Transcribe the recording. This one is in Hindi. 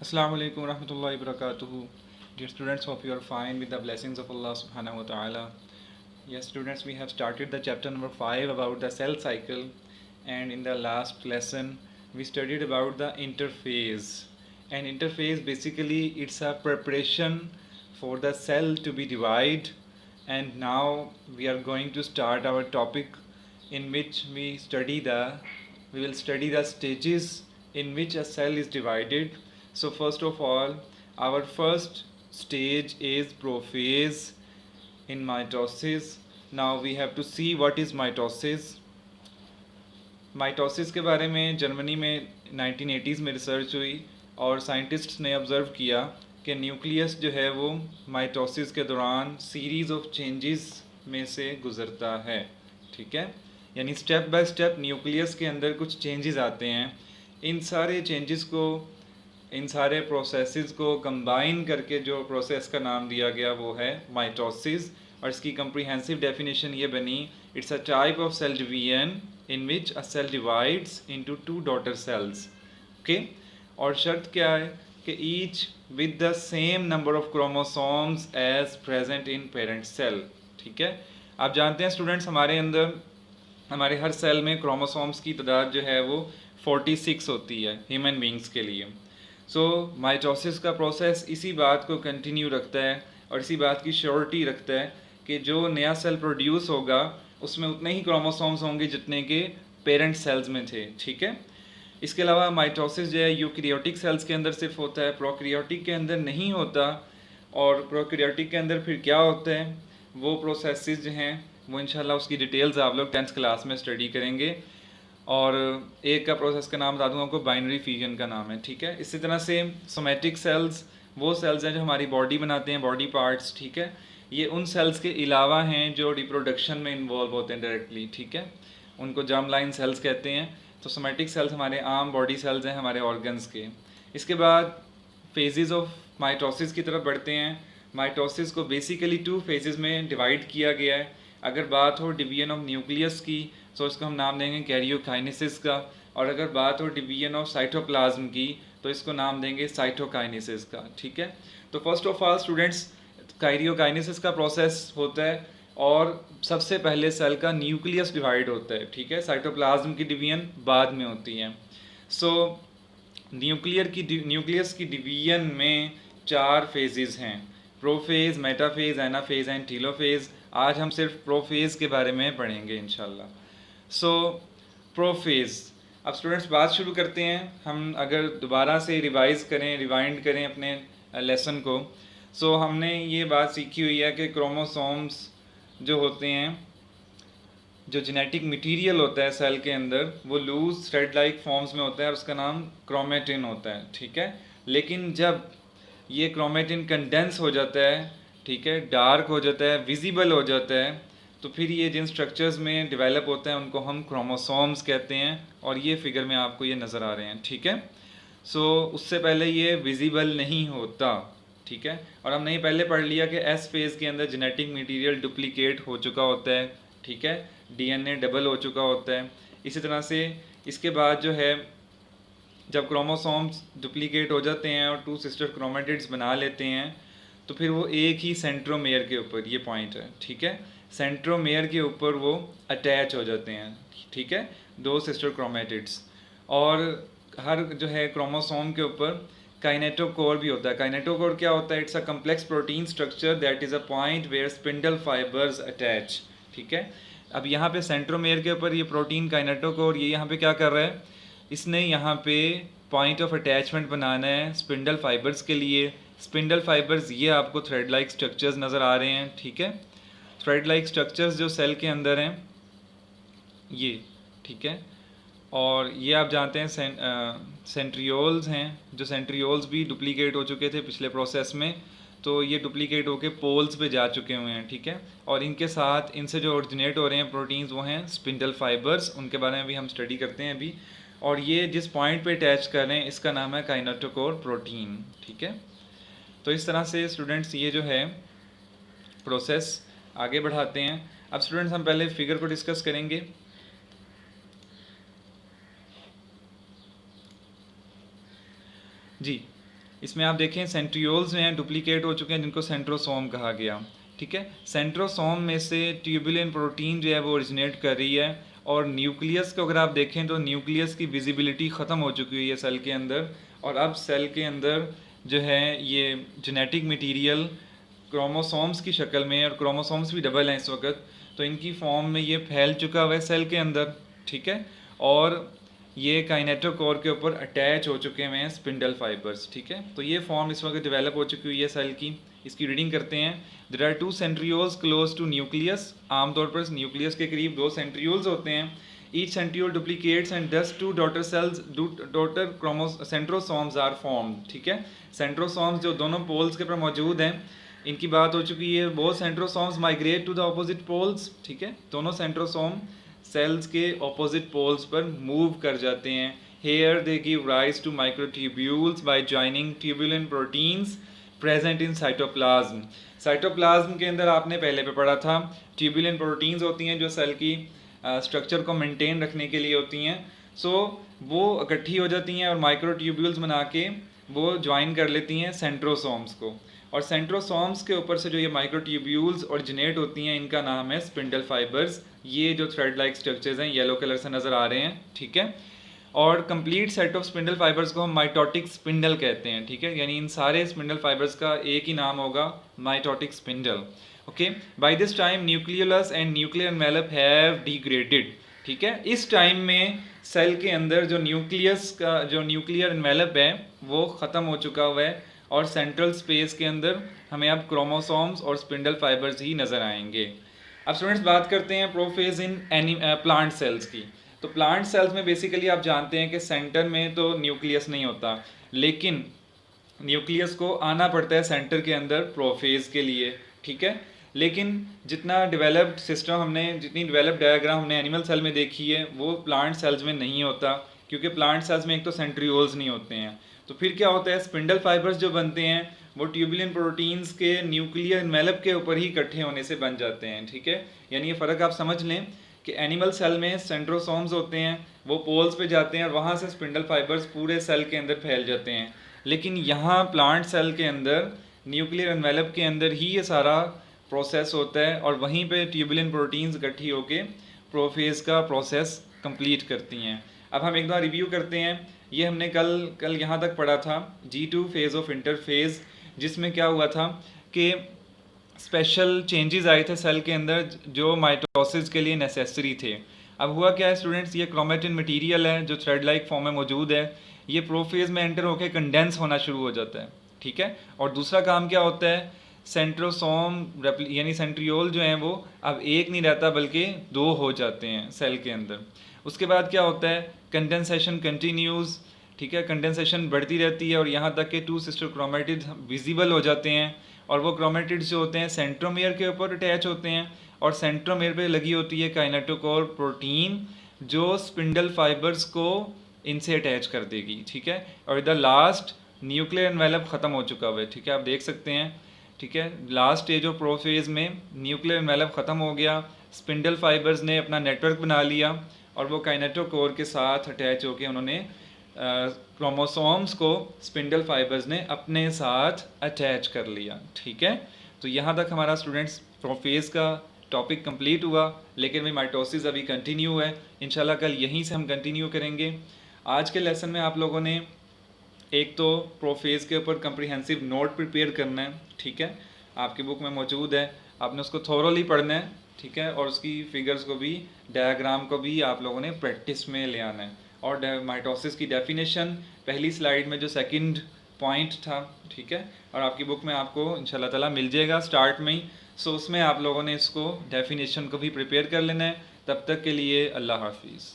Assalamu alaikum warahmatullahi wabarakatuh. Dear students, hope you are fine with the blessings of Allah subhanahu wa ta'ala. Yes, students, we have started the chapter number 5 about the cell cycle, and in the last lesson we studied about the interphase. And interphase basically it's a preparation for the cell to be divided, and now we are going to start our topic in which we will study the stages in which a cell is divided. So first of all, our first stage is prophase in mitosis. Now we have to see what is mitosis. Mitosis के बारे में जर्मनी में 1980s में रिसर्च हुई और साइंटिस्ट्स ने ऑब्ज़र्व किया कि न्यूक्लियस जो है वो माइटोसिस के दौरान सीरीज़ ऑफ चेंजेस में से गुज़रता है, ठीक है। यानी स्टेप बाय स्टेप न्यूक्लियस के अंदर कुछ चेंजेस आते हैं। इन सारे चेंजेस को, इन सारे प्रोसेसेस को कंबाइन करके जो प्रोसेस का नाम दिया गया वो है माइटोसिस, और इसकी कंप्रीहेंसिव डेफिनेशन ये बनी, it's a type of cell division in which a cell divides into two daughter cells. Okay, और शर्त क्या है कि each with the same number of chromosomes as present in parent cell, ठीक है। आप जानते हैं स्टूडेंट्स, हमारे अंदर हमारे हर सेल में क्रोमोसोम्स की तादाद जो है वो 46 होती है ह्यूमन बींग्स के लिए। सो माइटोसिस का प्रोसेस इसी बात को कंटिन्यू रखता है और इसी बात की श्योरिटी रखता है कि जो नया सेल प्रोड्यूस होगा उसमें उतने ही क्रोमोसोम्स होंगे जितने के पेरेंट सेल्स में थे, ठीक है। इसके अलावा माइटोसिस जो है यूकैरियोटिक सेल्स के अंदर सिर्फ होता है, प्रोकैरियोटिक के अंदर नहीं होता। और प्रोकैरियोटिक के अंदर फिर क्या होता है, वो प्रोसेसेस जो हैं वो इंशाल्लाह उसकी डिटेल्स आप लोग 10th क्लास में स्टडी करेंगे। और एक का प्रोसेस का नाम बता दूंगा आपको, बाइनरी फ्यूजन का नाम है, ठीक है। इसी तरह से सोमेटिक सेल्स वो सेल्स हैं जो हमारी बॉडी बनाते हैं, बॉडी पार्ट्स, ठीक है। ये उन सेल्स के अलावा हैं जो रिप्रोडक्शन में इन्वॉल्व होते हैं डायरेक्टली, ठीक है। उनको जर्म लाइन सेल्स कहते हैं। तो सोमेटिक सेल्स हमारे आम बॉडी सेल्स हैं हमारे ऑर्गन्स के। इसके बाद फेजेस ऑफ माइटोसिस की तरफ बढ़ते हैं। माइटोसिस को बेसिकली 2 फेजेस में डिवाइड किया गया है। अगर बात हो डिवीजन ऑफ न्यूक्लियस की तो इसको हम नाम देंगे कैरियोकाइनेसिस का, और अगर बात हो डिवीजन ऑफ साइटोप्लाज्म की तो इसको नाम देंगे साइटोकाइनेसिस का, ठीक है। तो first of all students, karyokinesis का प्रोसेस होता है और सबसे पहले सेल का न्यूक्लियस डिवाइड होता है, ठीक है। साइटोप्लाज्म की डिवीजन बाद में होती है। सो न्यूक्लियस की डिवीजन में 4 फेजेस हैं, prophase, metaphase, anaphase and telophase. आज हम सिर्फ प्रोफेज के बारे में पढ़ेंगे इंशाल्लाह। सो प्रोफेज, अब स्टूडेंट्स बात शुरू करते हैं। हम अगर दोबारा से रिवाइज करें, रिवाइंड करें अपने लेसन को, सो हमने ये बात सीखी हुई है कि क्रोमोसोम्स जो होते हैं, जो जेनेटिक मटेरियल होता है सेल के अंदर, वो लूज थ्रेड लाइक फॉर्म्स में होता है और उसका नाम क्रोमेटिन होता है, ठीक है। लेकिन जब ये क्रोमेटिन कंडेंस हो जाता है, ठीक है, डार्क हो जाता है, विजिबल हो जाता है, तो फिर ये जिन स्ट्रक्चर्स में डेवलप होते हैं उनको हम क्रोमोसोम्स कहते हैं, और ये फिगर में आपको ये नज़र आ रहे हैं, ठीक है। सो उससे पहले ये विजिबल नहीं होता, ठीक है। और हमने ये पहले पढ़ लिया कि एस फेज़ के अंदर जेनेटिक मटेरियल डुप्लीकेट हो चुका होता है, ठीक है, डीएनए डबल हो चुका होता है। इसी तरह से इसके बाद जो है, जब क्रोमोसोम्स डुप्लीकेट हो जाते हैं और 2 सिस्टर क्रोमेटिड्स बना लेते हैं, तो फिर वो एक ही सेंट्रोमेयर के ऊपर, ये पॉइंट है, ठीक है, सेंट्रोमेयर के ऊपर वो अटैच हो जाते हैं, ठीक है, 2 सिस्टर क्रोमेटिड्स। और हर जो है क्रोमोसोम के ऊपर काइनेटोकोर भी होता है। काइनेटोकोर क्या होता है? It's a complex protein structure that is a point where spindle fibres attach, ठीक है। अब यहाँ पे सेंट्रोमेयर के ऊपर ये प्रोटीन काइनेटोकोर, ये यहाँ पे क्या कर रहा है, इसने यहाँ पे पॉइंट ऑफ अटैचमेंट बनाना है स्पिंडल फाइबर्स के लिए। स्पिंडल फाइबर्स, ये आपको थ्रेड लाइक स्ट्रक्चर्स नज़र आ रहे हैं, ठीक है। थ्रेड लाइक स्ट्रक्चर्स जो सेल के अंदर हैं ये, ठीक है। और ये आप जानते हैं सेंट्रियोल्स हैं, जो सेंट्रियोल्स भी डुप्लीकेट हो चुके थे पिछले प्रोसेस में, तो ये डुप्लीकेट होके पोल्स पे जा चुके हुए हैं, ठीक है। और इनके साथ इनसे जो ओरिजिनेट हो रहे हैं प्रोटीन्स वो हैं स्पिंडल फाइबर्स, उनके बारे में भी हम स्टडी करते हैं अभी। और ये जिस पॉइंट पे अटैच कर रहे हैं इसका नाम है काइनेटोकोर प्रोटीन, ठीक है। तो इस तरह से स्टूडेंट्स ये जो है प्रोसेस आगे बढ़ाते हैं। अब स्टूडेंट्स हम पहले फिगर को डिस्कस करेंगे। जी, इसमें आप देखें सेंट्रियोल्स जो हैं डुप्लीकेट हो चुके हैं, जिनको सेंट्रोसोम कहा गया। ठीक है, सेंट्रोसोम में से ट्यूबुलिन प्रोटीन जो है वो ओरिजिनेट कर रही है। और न्यूक्लियस को अगर आप देखें तो न्यूक्लियस की विजिबिलिटी ख़त्म हो चुकी हुई है सेल के अंदर, और अब सेल के अंदर जो है ये जेनेटिक मटीरियल क्रोमोसोम्स की शक्ल में, और क्रोमोसोम्स भी डबल हैं इस वक्त, तो इनकी फॉर्म में ये फैल चुका हुआ है सेल के अंदर। ठीक है, और ये काइनेटोकोर के ऊपर अटैच हो चुके हुए हैं स्पिंडल फाइबर्स। ठीक है, तो ये फॉर्म इस वक्त डेवलप हो चुकी हुई है सेल की। इसकी रीडिंग करते हैं। There are 2 centrioles close to nucleus. आमतौर पर न्यूक्लियस के करीब 2 सेंट्रियोल्स होते हैं। ईच सेंट्रियोल डुप्लीकेट्स एंड दस 2 daughter cells, daughter centrosomes are formed. ठीक है, सेंट्रोसोम्स जो दोनों पोल्स के ऊपर मौजूद हैं, इनकी बात हो चुकी है। Both centrosomes migrate to the opposite poles. ठीक है, दोनों सेंट्रोसोम सेल्स के ऑपोजिट पोल्स पर मूव कर जाते हैं। Here they give rise to microtubules by joining tubulin proteins present in cytoplasm. Cytoplasm के अंदर आपने पहले पे पढ़ा था, ट्यूबुलिन प्रोटीन्स होती हैं जो सेल की स्ट्रक्चर को मेंटेन रखने के लिए होती हैं। सो वो इकट्ठी हो जाती हैं और माइक्रोट्यूब्यूल्स बना के वो ज्वाइन कर लेती हैं सेंट्रोसोम्स को, और सेंट्रोसोम्स के ऊपर से जो ये माइक्रोट्यूब्यूल्स ओरिजिनेट होती हैं, इनका नाम है स्पिंडल फाइबर्स। ये जो थ्रेड लाइक स्ट्रक्चर्स हैं येलो कलर से नज़र आ रहे हैं। ठीक है, और complete set of spindle fibres को हम माइटोटिक स्पिंडल कहते हैं। ठीक है, यानी इन सारे स्पिंडल फाइबर्स का एक ही नाम होगा, mitotic spindle. Okay, by this time nucleolus and nuclear envelope have degraded. ठीक है, इस टाइम में सेल के अंदर जो न्यूक्लियस का जो न्यूक्लियर एनवेलप है वो ख़त्म हो चुका हुआ है, और सेंट्रल स्पेस के अंदर हमें अब क्रोमोसोम्स और स्पिंडल फाइबर्स ही नज़र आएंगे। अब स्टूडेंट्स बात करते हैं प्रोफेज इन प्लांट सेल्स की। तो प्लांट सेल्स में बेसिकली आप जानते हैं कि सेंटर में तो न्यूक्लियस नहीं होता, लेकिन न्यूक्लियस को आना पड़ता है सेंटर के अंदर प्रोफेज के लिए। ठीक है, लेकिन जितना डेवलप्ड सिस्टम हमने, जितनी डेवलप्ड डायग्राम हमने एनिमल सेल में देखी है, वो प्लांट सेल्स में नहीं होता, क्योंकि प्लांट सेल्स में एक तो सेंट्रियोल्स नहीं होते हैं। तो फिर क्या होता है, स्पिंडल फाइबर्स जो बनते हैं वो ट्यूबुलिन प्रोटीन्स के न्यूक्लियर एनवेलप के ऊपर ही इकट्ठे होने से बन जाते हैं। ठीक है, यानी ये फ़र्क आप समझ लें कि एनिमल सेल में सेंट्रोसोम्स होते हैं, वो पोल्स पे जाते हैं और वहाँ से स्पिंडल फाइबर्स पूरे सेल के अंदर फैल जाते हैं। लेकिन यहाँ प्लांट सेल के अंदर न्यूक्लियर एनवेलप के अंदर ही ये सारा प्रोसेस होता है, और वहीं पे ट्यूबुलिन प्रोटीन्स इकट्ठी होके प्रोफेज का प्रोसेस कंप्लीट करती हैं। अब हम एक बार रिव्यू करते हैं। ये हमने कल यहाँ तक पढ़ा था G2 फेज़ ऑफ इंटरफेज़, जिसमें क्या हुआ था कि स्पेशल चेंजेस आए थे सेल के अंदर जो माइटोसिस के लिए नेसेसरी थे। अब हुआ क्या है स्टूडेंट्स, ये क्रोमेटिन मटेरियल है जो थ्रेड लाइक फॉर्म में मौजूद है, ये प्रोफेज में एंटर होकर कंडेंस होना शुरू हो जाता है। ठीक है, और दूसरा काम क्या होता है, सेंट्रोसोम यानी सेंट्रियोल जो हैं वो अब एक नहीं रहता बल्कि 2 हो जाते हैं सेल के अंदर। उसके बाद क्या होता है, कंडेंसेशन कंटिन्यूज़। ठीक है, कंडेंसेशन बढ़ती रहती है और यहाँ तक कि 2 सिस्टर क्रोमेटिड्स विजिबल हो जाते हैं, और वो क्रोमेटिड्स जो होते हैं सेंट्रोमियर के ऊपर अटैच होते हैं, और सेंट्रोमियर पे लगी होती है काइनेटोकोर प्रोटीन जो स्पिंडल फाइबर्स को इनसे अटैच कर देगी। ठीक है, और इधर लास्ट न्यूक्लियर एनवेलप ख़त्म हो चुका हुआ है। ठीक है, आप देख सकते हैं। ठीक है, लास्ट स्टेज ऑफ प्रोफेज में न्यूक्लियर एनवेलप ख़त्म हो गया, स्पिंडल फाइबर्स ने अपना नेटवर्क बना लिया, और वो काइनेटोकोर के साथ अटैच होकर उन्होंने क्रोमोसोम्स को स्पिंडल फाइबर्स ने अपने साथ अटैच कर लिया। ठीक है, तो यहाँ तक हमारा स्टूडेंट्स प्रोफेज का टॉपिक कंप्लीट हुआ, लेकिन भाई माइटोसिस अभी कंटिन्यू है। इंशाल्लाह कल यहीं से हम कंटिन्यू करेंगे। आज के लेसन में आप लोगों ने एक तो प्रोफेज के ऊपर कंप्रिहेंसिव नोट प्रिपेयर करना है। ठीक है, आपकी बुक में मौजूद है, आपने उसको थोरोली पढ़ना है। ठीक है, और उसकी फिगर्स को भी, डायग्राम को भी आप लोगों ने प्रैक्टिस में ले आना है। और माइटोसिस की डेफिनेशन पहली स्लाइड में जो सेकंड पॉइंट था। ठीक है, और आपकी बुक में आपको इंशाल्लाह ताला मिल जाएगा स्टार्ट में ही। सो उसमें आप लोगों ने इसको डेफिनेशन को भी प्रिपेयर कर लेना है। तब तक के लिए अल्लाह हाफिज़।